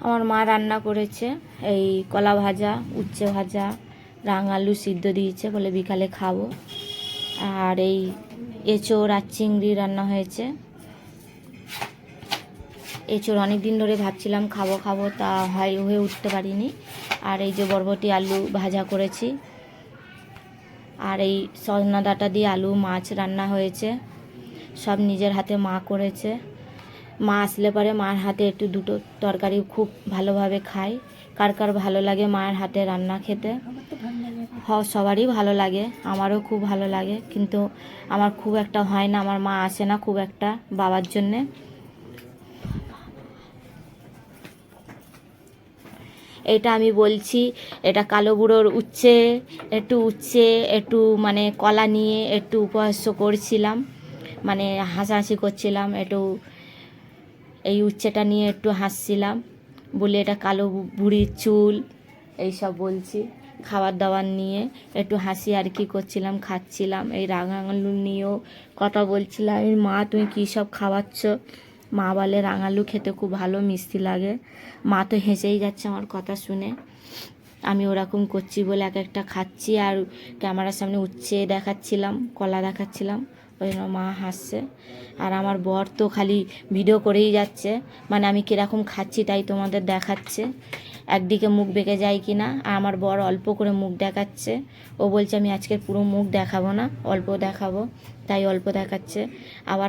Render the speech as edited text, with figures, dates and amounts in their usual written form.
আমার মা রান্না করেছে এই কলা ভাজা, উচ্ছে ভাজা, আলু সিদ্ধ দিয়েছে, বলে বিকালে খাবো। আর এই এঁচোড় আর চিংড়ি রান্না হয়েছে। এঁচোড় অনেক দিন ধরে ভাবছিলাম খাবো খাবো, তা হয়ে উঠতে পারিনি। আর এই যে বরবটি আলু ভাজা করেছি। আর এই সজনা ডাঁটা দিয়ে আলু মাছ রান্না হয়েছে। সব নিজের হাতে মা করেছে। মা আসলে পরে মার হাতে একটু দুটো তরকারি খুব ভালোভাবে খাই। কার কার ভালো লাগে মায়ের হাতে রান্না খেতে? সবারই ভালো লাগে, আমারও খুব ভালো লাগে, কিন্তু আমার খুব একটা হয় না, আমার মা আসে না খুব একটা বাবার জন্যে। এটা আমি বলছি, এটা কালো বুড়োর উচ্ছে, একটু মানে কলা নিয়ে একটু উপহাস্য করছিলাম, মানে হাসাহাসি করছিলাম, একটু এই উচ্ছেটা নিয়ে একটু হাসছিলাম, বলে এটা কালো বুড়ির চুল এইসব বলছি। খাবার দাবার নিয়ে একটু হাসি আর কি করছিলাম, খাচ্ছিলাম। এই রাঙালু নিয়েও কথা বলছিলাম। এই মা তুমি কী সব খাওয়াচ্ছ? মা বলে রাঙালু খেতে খুব ভালো, মিষ্টি লাগে। মা তো হেসেই যাচ্ছে আমার কথা শুনে। আমি ওরকম করছি বলে এক একটা খাচ্ছি, আর ক্যামেরার সামনে উচ্ছে দেখাচ্ছিলাম, কলা দেখাচ্ছিলাম, ওই জন্য মা হাসছে। আর আমার বর তো খালি ভিডিও করেই যাচ্ছে, মানে আমি কীরকম খাচ্ছি তাই তোমাদের দেখাচ্ছে। একদিকে মুখ বেঁকে যায় কি না, আর আমার বর অল্প করে মুখ দেখাচ্ছে। ও বলছে আমি আজকে পুরো মুখ দেখাবো না, অল্প দেখাবো, তাই অল্প দেখাচ্ছে। আবার